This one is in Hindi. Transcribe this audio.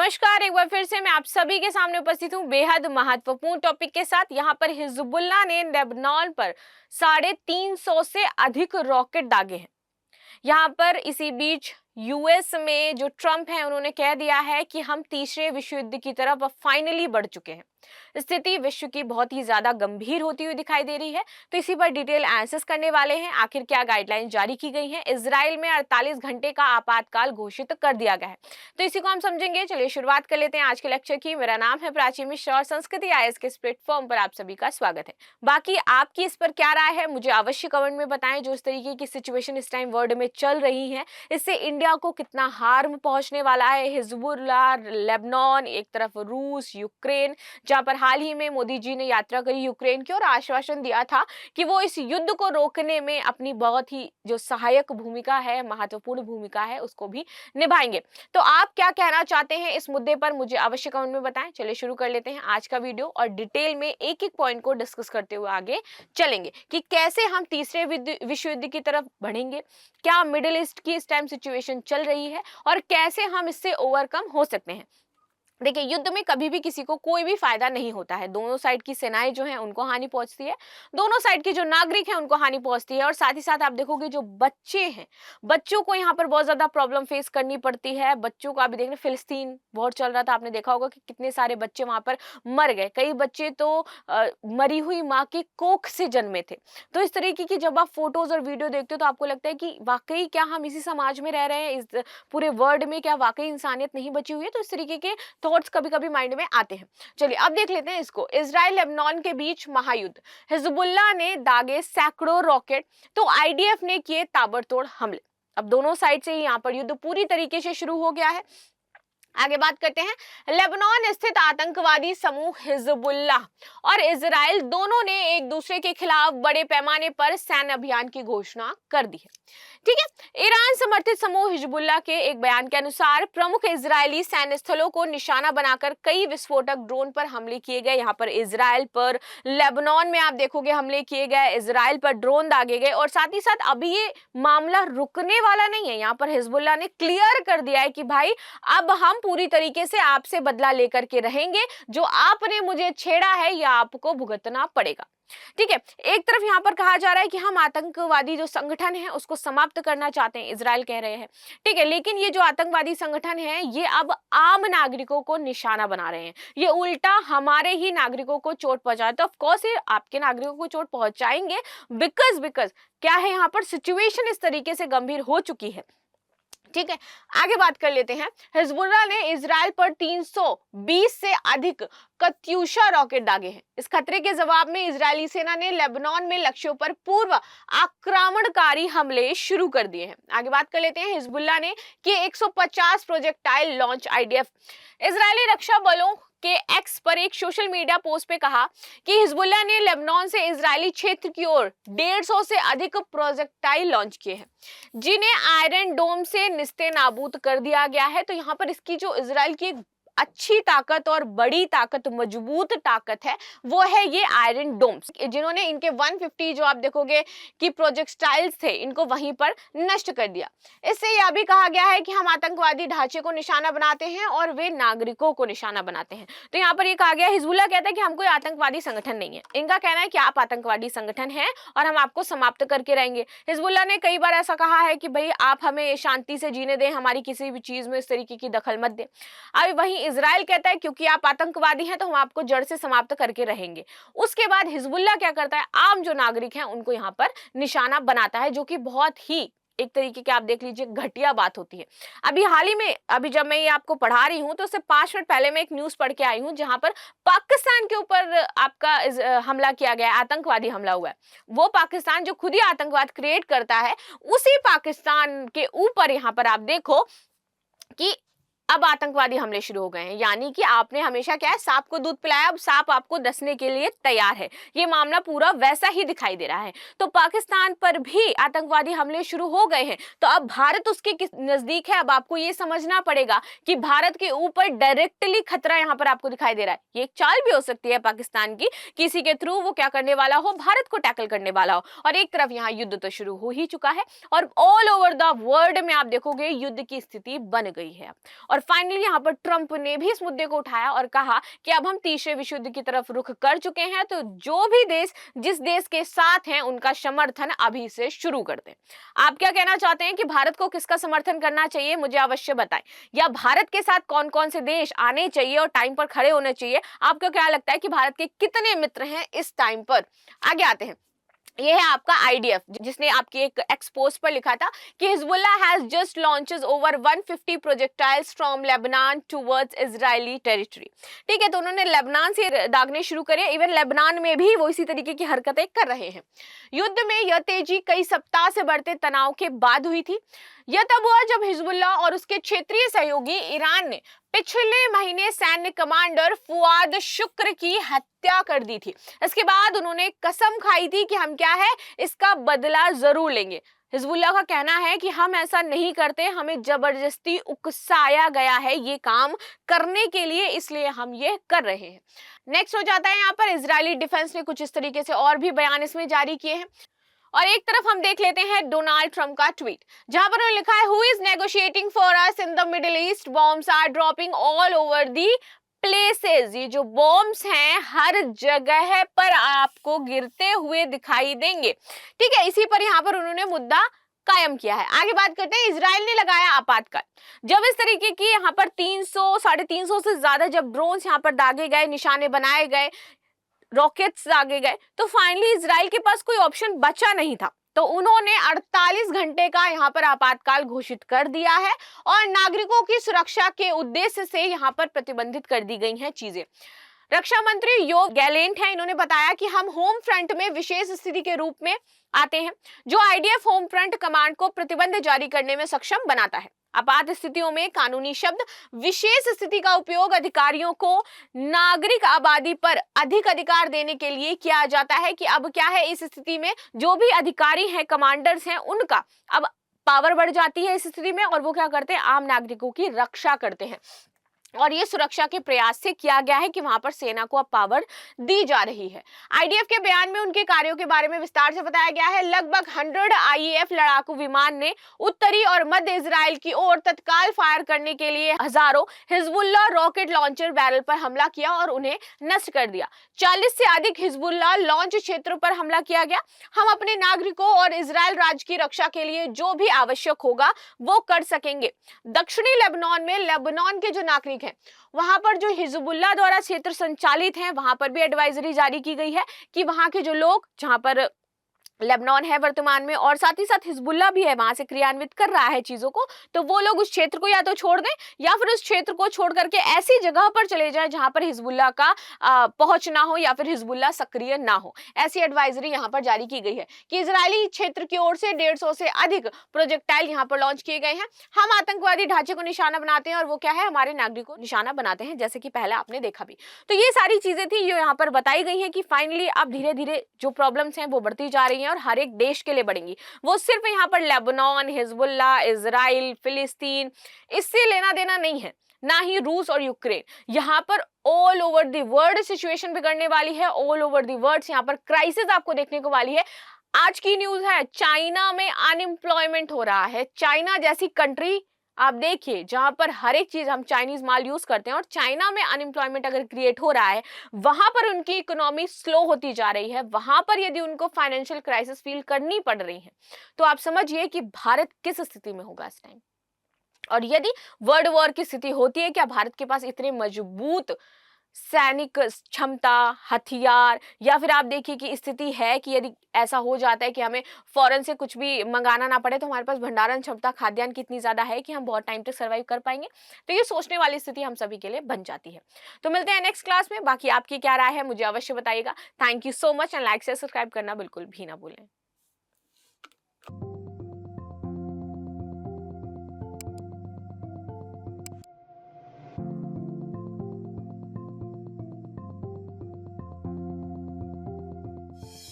नमस्कार, एक बार फिर से मैं आप सभी के सामने उपस्थित हूँ बेहद महत्वपूर्ण टॉपिक के साथ। यहाँ पर हिजबुल्लाह ने लेबनान पर 350 से अधिक रॉकेट दागे हैं। यहाँ पर इसी बीच यूएस में जो ट्रंप है उन्होंने कह दिया है कि हम तीसरे विश्व युद्ध की तरफ अब फाइनली बढ़ चुके हैं। स्थिति विश्व की बहुत ही ज्यादा गंभीर होती हुई दिखाई दे रही है, तो इसी पर डिटेल एनालिसिस करने वाले हैं। आखिर क्या गाइडलाइन जारी की गई हैं? इजराइल में 48 घंटे का आपातकाल घोषित कर दिया गया है, तो इसी को हम समझेंगे। चलिए शुरुआत कर लेते हैं आज के लेक्चर की। मेरा नाम है प्राची मिश्रा और संस्कृति आईएएस के इस प्लेटफॉर्म पर आप सभी का स्वागत है। बाकी आपकी इस पर क्या राय है मुझे अवश्य कमेंट में बताएं। जो इस तरीके की सिचुएशन इस टाइम वर्ल्ड में चल रही है, इससे इंडिया को कितना हार्म पहुंचने वाला है। हिजबुल्लाह, लेबनान, एक तरफ रूस, यूक्रेन, जहां पर हाल ही में मोदी जी ने यात्रा करी यूक्रेन की और आश्वासन दिया था कि वो इस युद्ध को रोकने में अपनी बहुत ही जो सहायक भूमिका है, महत्वपूर्ण भूमिका है, उसको भी निभाएंगे। तो आप क्या कहना चाहते हैं इस मुद्दे पर मुझे अवश्य कमेंट में बताएं। चलिए शुरू कर लेते हैं आज का वीडियो और डिटेल में एक एक पॉइंट को डिस्कस करते हुए आगे चलेंगे कि कैसे हम तीसरे विश्व युद्ध की तरफ बढ़ेंगे, क्या मिडिल ईस्ट की इस टाइम सिचुएशन चल रही है और कैसे हम इससे ओवरकम हो सकते हैं। देखिए, युद्ध में कभी भी किसी को कोई भी फायदा नहीं होता है। दोनों साइड की सेनाएं जो हैं उनको हानि पहुंचती है, दोनों साइड के जो नागरिक हैं उनको हानि पहुंचती है, और साथ ही साथ आप देखोगे जो बच्चे हैं, बच्चों को यहाँ पर बहुत ज्यादा प्रॉब्लम फेस करनी पड़ती है। बच्चों को अभी देखना, फिलिस्तीन बहुत चल रहा था, आपने देखा होगा कि कितने सारे बच्चे वहां पर मर गए। कई बच्चे तो मरी हुई माँ के कोख से जन्मे थे। तो इस तरीके की जब आप फोटोज और वीडियो देखते हो तो आपको लगता है कि वाकई क्या हम इसी समाज में रह रहे हैं, इस पूरे वर्ल्ड में क्या वाकई इंसानियत नहीं बची हुई है। तो इस तरीके के थॉट्स कभी कभी माइंड में आते हैं। चलिए अब देख लेते हैं इसको। इजराइल लेबनान के बीच महायुद्ध, हिजबुल्लाह ने दागे सैकड़ों रॉकेट, तो आईडीएफ ने किए ताबड़तोड़ हमले। अब दोनों साइड से ही यहाँ पर युद्ध पूरी तरीके से शुरू हो गया है। आगे बात करते हैं। लेबनान स्थित आतंकवादी समूह हिजबुल्लाह और इजराइल दोनों ने एक दूसरे के खिलाफ बड़े पैमाने पर सैन्य अभियान की घोषणा कर दी है। ठीक है, ईरान समर्थित समूह हिजबुल्लाह के एक बयान के अनुसार प्रमुख इजरायली सैन्य स्थलों को निशाना बनाकर कई विस्फोटक ड्रोन पर हमले किए गए। यहाँ पर इजराइल पर, लेबनान में आप देखोगे हमले किए गए, इजराइल पर ड्रोन दागे गए। और साथ ही साथ अभी ये मामला रुकने वाला नहीं है। यहाँ पर हिजबुल्लाह ने क्लियर कर दिया है कि भाई अब हम पूरी तरीके से आपसे बदला लेकर के रहेंगे, जो आपने मुझे छेड़ा है या आपको भुगतना पड़ेगा। ठीक है, एक तरफ यहाँ पर कहा जा रहा है कि हम आतंकवादी जो संगठन है उसको समाप्त करना चाहते हैं, इजराइल कह रहे हैं। ठीक है, लेकिन ये जो आतंकवादी संगठन है ये अब आम नागरिकों को निशाना बना रहे हैं, ये उल्टा हमारे ही नागरिकों को चोट पहुंचाए। तो ऑफ कोर्स ये आपके नागरिकों को चोट पहुंचाएंगे, बिकॉज क्या है, यहाँ पर सिचुएशन इस तरीके से गंभीर हो चुकी है। ठीक है, आगे बात कर लेते हैं। हिजबुल्लाह ने इजराइल पर 320 से अधिक कत्यूशा रॉकेट दागे हैं। इस खतरे के जवाब में इजरायली सेना ने लेबनान में लक्ष्यों पर पूर्व आक्रमणकारी हमले शुरू कर दिए हैं। आगे बात कर लेते हैं। हिजबुल्लाह ने किए 150 प्रोजेक्टाइल लॉन्च। आईडीएफ इजरायली रक्षा बलों के एक्स पर एक सोशल मीडिया पोस्ट पे कहा कि हिजबुल्लाह ने लेबनान से इजरायली क्षेत्र की ओर 150 से अधिक प्रोजेक्टाइल लॉन्च किए हैं, जिन्हें आयरन डोम से निस्ते नाबूद कर दिया गया है। तो यहाँ पर इसकी जो इजराइल की अच्छी ताकत और बड़ी ताकत, मजबूत ताकत है, वो है ये आयरन डोम्स, जिन्होंने इनके 150 जो आप देखोगे कि प्रोजेक्टाइल्स थे, इनको वहीं पर नष्ट कर दिया। इससे यह भी कहा गया है कि हम आतंकवादी ढांचे को निशाना बनाते हैं और वे नागरिकों को निशाना बनाते हैं। तो यहाँ पर ये कहा गया, हिजबुल्लाह कहता है कि हम कोई आतंकवादी संगठन नहीं है। इनका कहना है कि आप आतंकवादी संगठन है और हम आपको समाप्त करके रहेंगे। हिजबुल्लाह ने कई बार ऐसा कहा है कि भाई आप हमें शांति से जीने दें, हमारी किसी भी चीज में इस तरीके की दखल मत दें। अभी वहीं इजराइल कहता है क्योंकि आप आतंकवादी हैं तो हम आपको जड़ से समाप्त करके रहेंगे। उसके बाद हिजबुल्लाह क्या करता है, आम जो नागरिक हैं उनको यहाँ पर निशाना बनाता है, जो कि बहुत ही एक तरीके के आप देख लीजिए घटिया बात होती है। अभी हाल ही में, अभी जब मैं ये आपको पढ़ा रही हूँ तो उससे 5 मिनट पहले मैं एक न्यूज पढ़ के आई हूँ जहां पर पाकिस्तान के ऊपर आपका हमला किया गया, आतंकवादी हमला हुआ है। वो पाकिस्तान जो खुद ही आतंकवाद क्रिएट करता है, उसी पाकिस्तान के ऊपर यहाँ पर आप देखो कि अब आतंकवादी हमले शुरू हो गए हैं। यानी कि आपने हमेशा क्या है, सांप को दूध पिलाया, अब सांप आपको डसने के लिए तैयार है। ये मामला पूरा वैसा ही दिखाई दे रहा है। तो पाकिस्तान पर भी आतंकवादी हमले शुरू हो गए हैं, तो अब भारत उसके नजदीक है। अब आपको ये समझना पड़ेगा कि भारत के ऊपर डायरेक्टली खतरा यहाँ पर आपको दिखाई दे रहा है। ये एक चाल भी हो सकती है पाकिस्तान की, किसी के थ्रू वो क्या करने वाला हो, भारत को टैकल करने वाला हो। और एक तरफ यहाँ युद्ध तो शुरू हो ही चुका है और ऑल ओवर द वर्ल्ड में आप देखोगे युद्ध की स्थिति बन गई है। और फाइनली यहाँ पर ट्रंप ने भी इस मुद्दे को उठाया और कहा कि अब हम तीसरे विश्व युद्ध की तरफ रुख कर चुके हैं, तो जो भी देश जिस देश के साथ हैं उनका समर्थन अभी से शुरू कर दें। आप क्या कहना चाहते हैं कि भारत को किसका समर्थन करना चाहिए, मुझे अवश्य बताएं। या भारत के साथ कौन कौन से देश आने चाहिए और टाइम पर खड़े होने चाहिए? आपको क्या लगता है कि भारत के कितने मित्र हैं इस टाइम पर? आगे आते हैं। ये है आपका आईडीएफ, जिसने आपकी एक एक्सपोज पर लिखा था कि Hezbollah has just launches over 150 projectiles from Lebanon towards Israeli territory. ठीक है, तो उन्होंने लेबनान से दागने शुरू करे। इवन लेबनान में भी वो इसी तरीके की हरकतें कर रहे हैं। युद्ध में यह तेजी कई सप्ताह से बढ़ते तनाव के बाद हुई थी। यह तब हुआ जब हिजबुल्लाह और उसके क्षेत्रीय सहयोगी ईरान ने पिछले महीने सैन्य कमांडर फुआद शुक्र की हत्या कर दी थी। इसके बाद उन्होंने कसम खाई थी कि हम क्या है, इसका बदला जरूर लेंगे। हिजबुल्लाह का कहना है कि हम ऐसा नहीं करते, हमें जबरदस्ती उकसाया गया है ये काम करने के लिए, इसलिए हम ये कर रहे हैं। नेक्स्ट हो जाता है यहाँ पर इजरायली डिफेंस ने कुछ इस तरीके से और भी बयान इसमें जारी किए हैं। और एक तरफ हम देख लेते हैं डोनाल्ड ट्रंप का ट्वीट, जहां पर उन्होंने लिखा है, who is negotiating for us in the Middle East, bombs are dropping all over the places. ये जो बॉम्ब्स हैं हर जगह पर आपको गिरते हुए दिखाई देंगे। ठीक है, इसी पर यहाँ पर उन्होंने मुद्दा कायम किया है। आगे बात करते हैं, इजराइल ने लगाया आपातकाल। जब इस तरीके की यहाँ पर 300 350 से ज्यादा जब ड्रोन्स यहाँ पर दागे गए, निशाने बनाए गए, रॉकेट्स आगे गए, तो फाइनली इजराइल के पास कोई ऑप्शन बचा नहीं था। तो उन्होंने 48 घंटे का यहाँ पर आपातकाल घोषित कर दिया है और नागरिकों की सुरक्षा के उद्देश्य से यहाँ पर प्रतिबंधित कर दी गई हैं चीजें। रक्षा मंत्री योव गैलेंट हैं, इन्होंने बताया कि हम होम फ्रंट में विशेष स्थिति के रूप में आते हैं, जो आईडीएफ होम फ्रंट कमांड को प्रतिबंध जारी करने में सक्षम बनाता है। आपात स्थितियों में कानूनी शब्द विशेष स्थिति का उपयोग अधिकारियों को नागरिक आबादी पर अधिक अधिकार देने के लिए किया जाता है। कि अब क्या है, इस स्थिति में जो भी अधिकारी हैं, कमांडर्स हैं, उनका अब पावर बढ़ जाती है इस स्थिति में, और वो क्या करते हैं, आम नागरिकों की रक्षा करते हैं। और ये सुरक्षा के प्रयास से किया गया है कि वहां पर सेना को अब पावर दी जा रही है। आईडीएफ के बयान में उनके कार्यों के बारे में विस्तार से बताया गया है। लगभग 100 आईएएफ लड़ाकू विमान ने उत्तरी और मध्य इजराइल की ओर तत्काल फायर करने के लिए हजारों हिजबुल्लाह रॉकेट लॉन्चर बैरल पर हमला किया और उन्हें नष्ट कर दिया। 40 से अधिक हिजबुल्लाह लॉन्च क्षेत्रों पर हमला किया गया। हम अपने नागरिकों और इजराइल राज्य की रक्षा के लिए जो भी आवश्यक होगा वो कर सकेंगे। दक्षिणी लेबनान में लेबनान के जो नागरिक है, वहां पर जो हिजबुल्लाह द्वारा क्षेत्र संचालित हैं, वहां पर भी एडवाइजरी जारी की गई है कि वहां के जो लोग, जहां पर लेबनान है वर्तमान में और साथ ही साथ हिजबुल्लाह भी है, वहां से क्रियान्वित कर रहा है चीजों को, तो वो लोग उस क्षेत्र को या तो छोड़ दें या फिर उस क्षेत्र को छोड़ करके ऐसी जगह पर चले जाएं जहां पर हिजबुल्लाह का पहुंच ना हो या फिर हिजबुल्लाह सक्रिय ना हो। ऐसी एडवाइजरी यहां पर जारी की गई है कि इजरायली क्षेत्र की ओर से 150 से अधिक प्रोजेक्टाइल यहां पर लॉन्च किए गए हैं। हम आतंकवादी ढांचे को निशाना बनाते हैं और वो क्या है, हमारे नागरिकों को निशाना बनाते हैं, जैसे कि पहले आपने देखा भी। तो ये सारी चीजें थी जो यहाँ पर बताई गई है कि फाइनली अब धीरे धीरे जो प्रॉब्लम्स हैं वो बढ़ती जा रही हैं और हर एक देश के लिए बढ़ेंगी। वो सिर्फ यहाँ पर लेबनान, हिजबुल्लाह, इजराइल, फिलिस्तीन, इससे लेना देना नहीं है, ना ही रूस और यूक्रेन। यहाँ पर all over the world situation बिगड़ने वाली है, ऑल ओवर द वर्ल्ड यहाँ पर क्राइसिस आपको देखने को वाली है। आज की न्यूज है, चाइना में अनएम्प्लॉयमेंट हो रहा है। चाइना जैसी कंट्री आप देखिए जहां पर हर एक चीज हम चाइनीज माल यूज करते हैं, और चाइना में अनएम्प्लॉयमेंट अगर क्रिएट हो रहा है, वहां पर उनकी इकोनॉमी स्लो होती जा रही है, वहां पर यदि उनको फाइनेंशियल क्राइसिस फील करनी पड़ रही है, तो आप समझिए कि भारत किस स्थिति में होगा इस टाइम। और यदि वर्ल्ड वॉर की स्थिति होती है, क्या भारत के पास इतने मजबूत सैनिक क्षमता, हथियार, या फिर आप देखिए कि स्थिति है कि यदि ऐसा हो जाता है कि हमें फॉरेन से कुछ भी मंगाना ना पड़े, तो हमारे पास भंडारण क्षमता खाद्यान्न कितनी ज्यादा है कि हम बहुत टाइम तक सर्वाइव कर पाएंगे। तो ये सोचने वाली स्थिति हम सभी के लिए बन जाती है। तो मिलते हैं नेक्स्ट क्लास में। बाकी आपकी क्या राय है मुझे अवश्य बताइएगा। Thank you so much and like से सब्सक्राइब करना बिल्कुल भी ना भूलें।